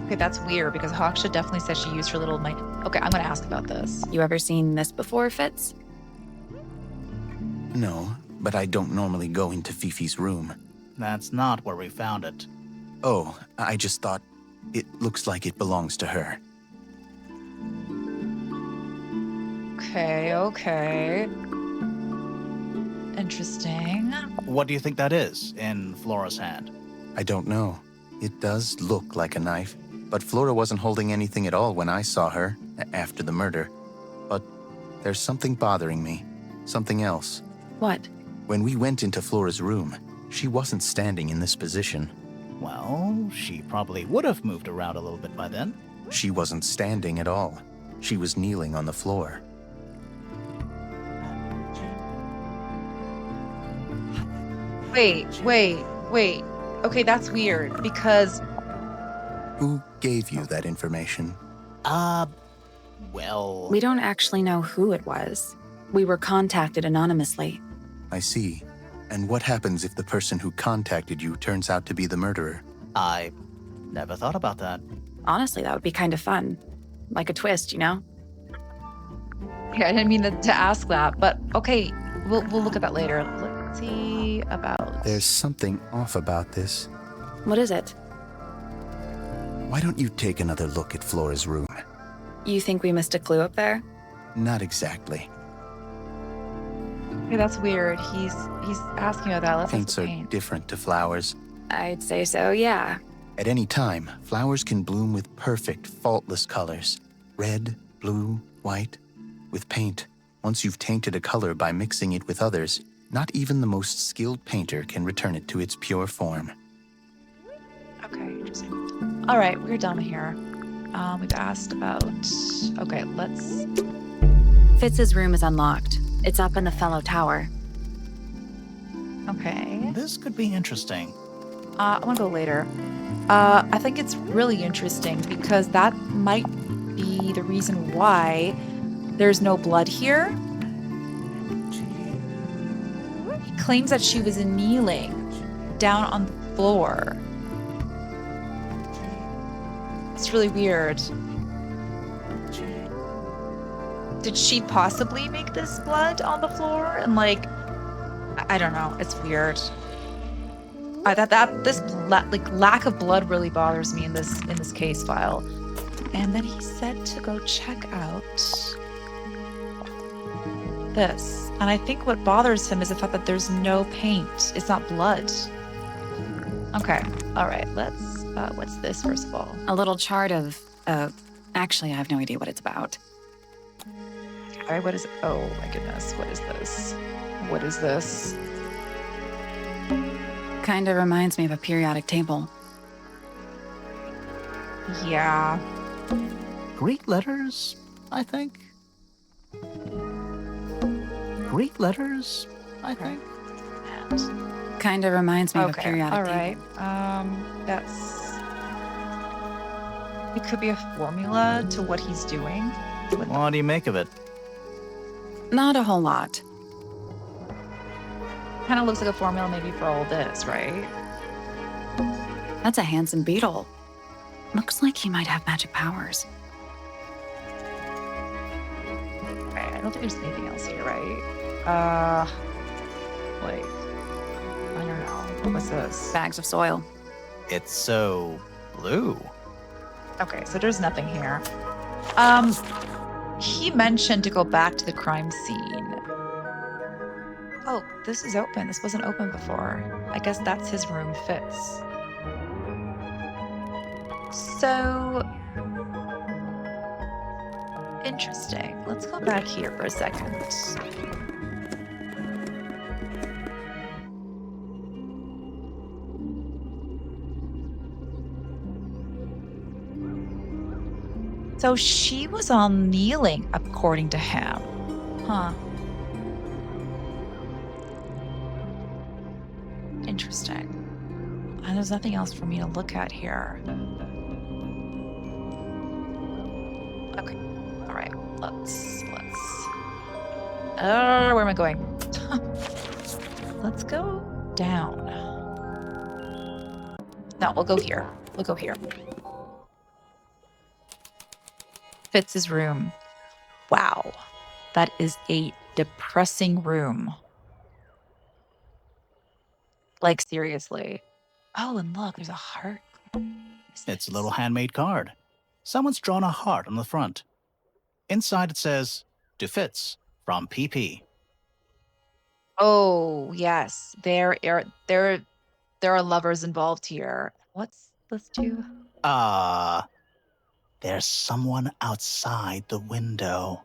C: Okay, that's weird because Hawksha definitely said she used her little mic. Okay, I'm gonna ask about this.
B: You ever seen this before, Fitz?
A: No, but I don't normally go into Fifi's room.
D: That's not where we found it.
A: Oh, I just thought it looks like it belongs to her.
C: Okay. Interesting.
D: What do you think that is in Flora's hand?
A: I don't know. It does look like a knife, but Flora wasn't holding anything at all when I saw her after the murder. But there's something bothering me. Something else.
B: What?
A: When we went into Flora's room, she wasn't standing in this position.
D: Well, she probably would have moved around a little bit by then.
A: She wasn't standing at all. She was kneeling on the floor.
C: Wait. Okay, that's weird because
A: Who gave you that information?
D: Well...
B: We don't actually know who it was. We were contacted anonymously.
A: I see. And what happens if the person who contacted you turns out to be the murderer?
D: I never thought about that.
B: Honestly, that would be kind of fun. Like a twist, you know?
C: yeah, I didn't mean to ask that, but okay, we'll look at that later. Let's see about.
A: There's something off about this.
B: What is it?
A: Why don't you take another look at Flora's room?
B: You think we missed a clue up there?
A: Not exactly.
C: Okay, that's weird. He's asking about that. Let's
A: Paints are
C: paint.
A: different to flowers.
B: I'd say so, yeah.
A: At any time, flowers can bloom with perfect, faultless colors. Red, blue, white. With paint, once you've tainted a color by mixing it with others, not even the most skilled painter can return it to its pure form.
C: Okay, interesting. All right, we're done here. We've asked about. Okay, let's.
B: Fitz's room is unlocked. It's up in the Fellow Tower.
C: Okay.
D: This could be interesting.
C: I want to go later. I think it's really interesting because that might be the reason why there's no blood here. He claims that she was kneeling down on the floor. It's really weird. Did she possibly make this blood on the floor? And like, I don't know. It's weird. This lack of blood really bothers me in this case file. And then he said to go check out this. And I think what bothers him is the fact that there's no paint. It's not blood. Okay. All right. Let's. What's this first of all?
B: A little chart of, actually, I have no idea what it's about.
C: All right. What is? Oh my goodness. What is this? What is this?
B: Kind of reminds me of a periodic table.
C: Yeah.
D: Greek letters, I think. Greek letters, I think.
B: Kind of reminds me of a periodic
C: all
B: table.
C: right. That's. It could be a formula to what he's doing.
D: What do you make of it?
B: Not a whole lot.
C: Kind of looks like a formula maybe for all this, right?
B: That's a handsome beetle. Looks like he might have magic powers.
C: Okay, I don't think there's anything else here, right? Like, I don't know. What's this?
B: Bags of soil.
D: It's so blue.
C: Okay, so there's nothing here. He mentioned to go back to the crime scene. Oh, this is open. This wasn't open before. I guess that's his room, Fitz. So interesting. Let's go back here for a second. So she was on kneeling, according to him. Huh. Interesting. And there's nothing else for me to look at here. Okay. All right. Let's. Where am I going? Let's go down. No, we'll go here. Fitz's room. Wow. That is a depressing room. Like, seriously. Oh, and look, there's a heart.
D: It's a little handmade card. Someone's drawn a heart on the front. Inside it says, to Fitz, from PP.
C: Oh, yes. There are lovers involved here. What's this do?
D: There's someone outside the window.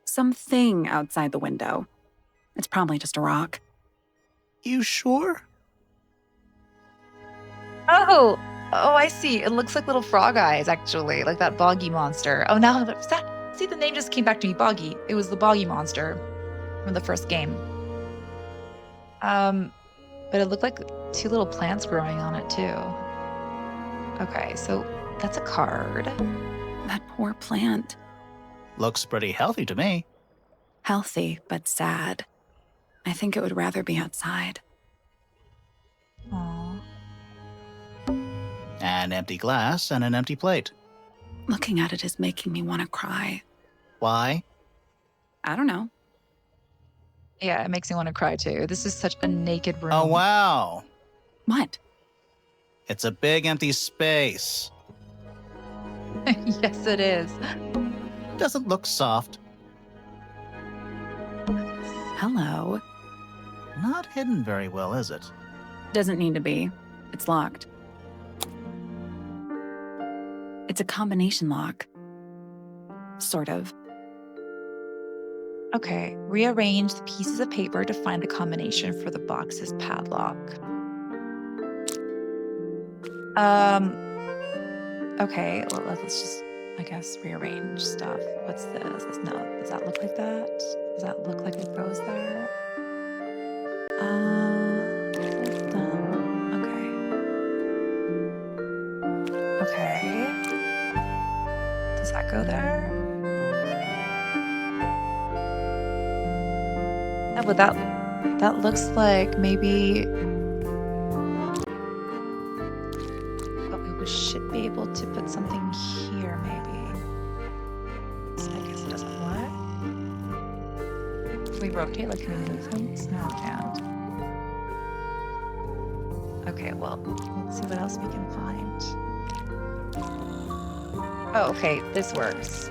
B: Something outside the window. It's probably just a rock.
D: You sure?
C: Oh, I see. It looks like little frog eyes, actually, like that boggy monster. Oh, now see, the name just came back to me. Boggy. It was the boggy monster from the first game. But it looked like 2 little plants growing on it too. Okay, so that's a card.
B: That poor plant.
D: Looks pretty healthy to me.
B: Healthy, but sad. I think it would rather be outside.
C: Aww.
D: An empty glass and an empty plate.
B: Looking at it is making me want to cry.
D: Why?
B: I don't know.
C: Yeah, it makes me want to cry too. This is such a naked room.
D: Oh, wow.
B: What?
D: It's a big empty space.
C: Yes, it is.
D: Doesn't look soft.
B: Hello.
D: Not hidden very well, is it?
B: Doesn't need to be. It's locked. It's a combination lock. Sort of.
C: Okay, rearrange the pieces of paper to find the combination for the box's padlock. Okay, well, let's just, I guess, rearrange stuff. What's this? No, does that look like that? Does that look like it goes there? That's dumb. Okay. Does that go there? Yeah, but that looks like maybe. But we should be able to put something here, maybe. So I guess it doesn't work. Can we rotate? Like, can we move things? No, we can't. Okay, well, let's see what else we can find. Oh, okay, this works.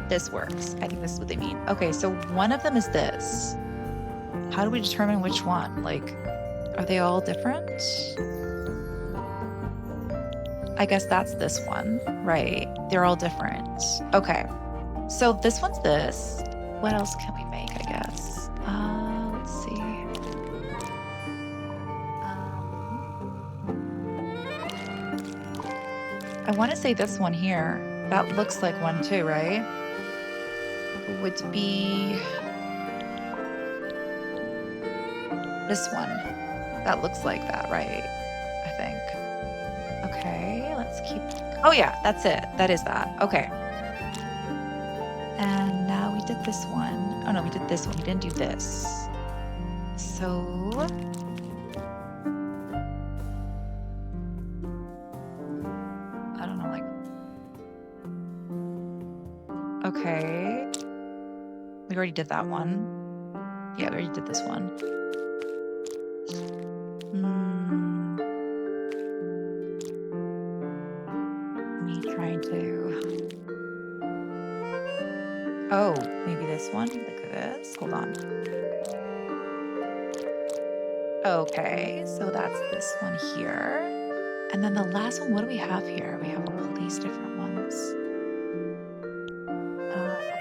C: This works. I think this is what they mean. Okay, so one of them is this. How do we determine which one? Like, are they all different? I guess that's this one, right? They're all different. Okay, so this one's this. What else can we make, I guess? Let's see. I want to say this one here. That looks like one too, right? Would be this one. That looks like that, right? I think. Okay, let's keep. Oh yeah, that's it. That is that. Okay. And now we did this one. Oh no, we did this one. We didn't do this. So. I don't know, like. Okay. We already did that one. Yeah, we already did this one. Me trying to. Oh, maybe this one. Look at this. Hold on. Okay, so that's this one here. And then the last one, what do we have here? We have all these different ones.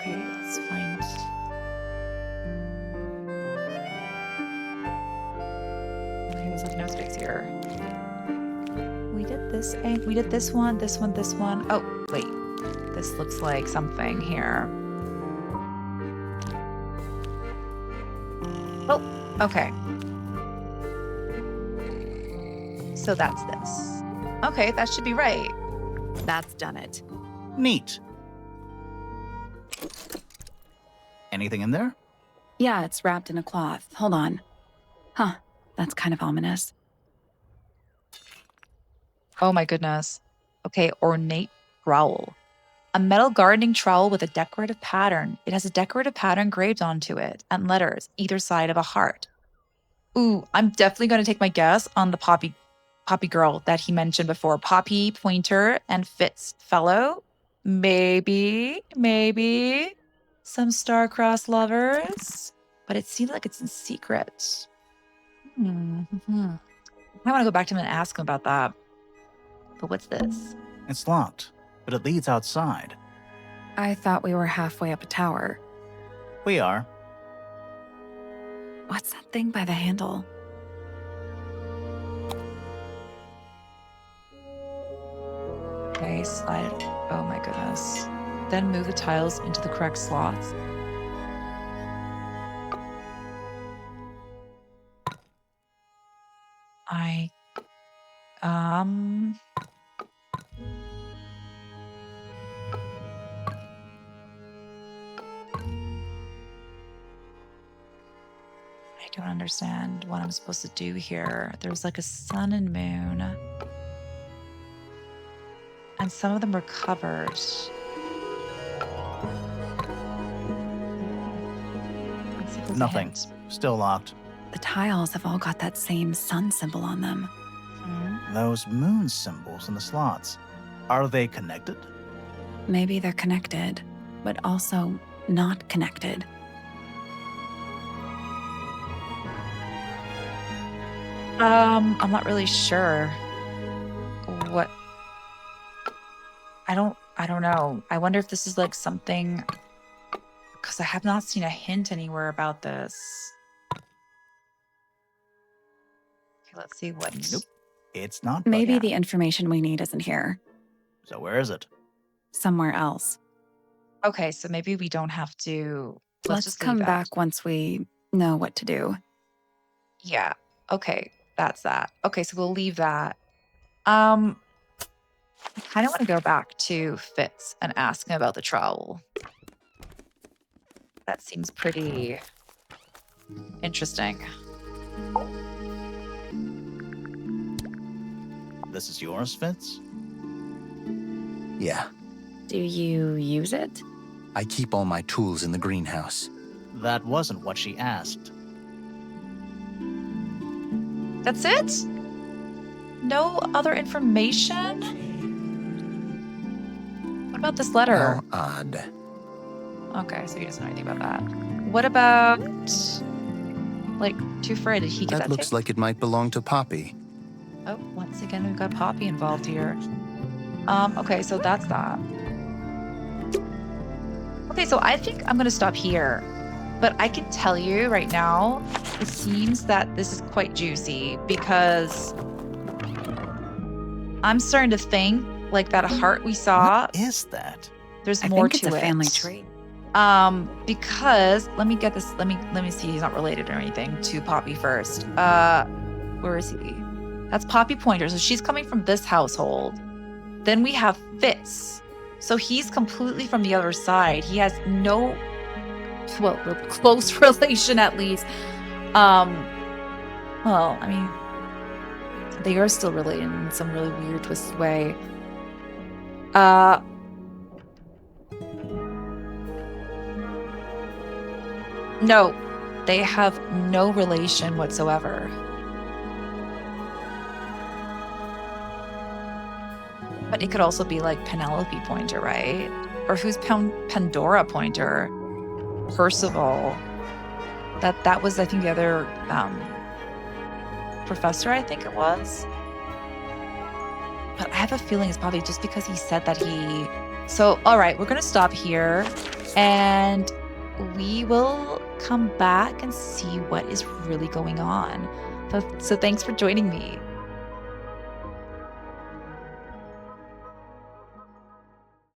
C: Okay, let's find. Okay, there's like no space here. We did this, and we did this one, this one, this one. Oh, wait. This looks like something here. Oh, okay. So that's this. Okay, that should be right.
B: That's done it.
D: Neat. Anything in there?
B: Yeah, it's wrapped in a cloth. Hold on. Huh, that's kind of ominous.
C: Oh my goodness. Okay, ornate growl. A metal gardening trowel with a decorative pattern. It has a decorative pattern engraved onto it and letters either side of a heart. Ooh, I'm definitely going to take my guess on the Poppy girl that he mentioned before. Poppy Pointer and Fitz Fellow. Maybe some star-crossed lovers. But it seems like it's in secret. I want to go back to him and ask him about that. But what's this?
D: It's locked, but it leads outside.
B: I thought we were halfway up a tower.
D: We are.
B: What's that thing by the handle?
C: Okay, slide it. Oh my goodness. Then move the tiles into the correct slots. I don't understand what I'm supposed to do here. There's like a sun and moon. And some of them were covered. Let's see if there's a
D: Nothing.
C: hint.
D: Still locked.
B: The tiles have all got that same sun symbol on them.
D: Those moon symbols in the slots. Are they connected?
B: Maybe they're connected, but also not connected.
C: I'm not really sure what. I don't know. I wonder if this is like something, because I have not seen a hint anywhere about this. Okay, let's see what.
D: Nope. It's not.
B: Maybe
C: yeah.
B: the information we need isn't here.
D: So where is it?
B: Somewhere else.
C: Okay, so maybe we don't have to.
B: Let's
C: just
B: come
C: leave it.
B: back once we know what to do.
C: Yeah. Okay, that's that. Okay, so we'll leave that. I kind of want to go back to Fitz and ask him about the trowel. That seems pretty interesting.
D: This is yours, Fitz?
A: Yeah,
B: Do you use it?
A: I keep all my tools in the greenhouse.
D: That wasn't what she asked.
C: That's it? No other information? What about this letter?
A: How odd.
C: Okay, so he doesn't know anything about that. What about, like, Too Fray? Did he get that
A: That looks
C: too?
A: like it might belong to Poppy.
C: Oh, once again, we've got Poppy involved here. Okay, so that's that. Okay, so I think I'm gonna stop here. But I can tell you right now, it seems that this is quite juicy because I'm starting to think like that heart we saw,
D: What is that?
C: there's
B: I
C: more
B: think
C: to
B: it's a
C: it.
B: family tree.
C: Because let me get this. Let me see. He's not related or anything to Poppy first. Where is he? That's Poppy Pointer. So she's coming from this household. Then we have Fitz. So he's completely from the other side. He has no, well, close relation at least. Well, I mean, they are still related in some really weird, twisted way. No, they have no relation whatsoever. But it could also be like Penelope Pointer, right? Or who's Pandora Pointer? Percival. That was, I think, the other professor, I think it was. But I have a feeling it's probably just because he said that he... So, all right, we're going to stop here. And we will come back and see what is really going on. So thanks for joining me.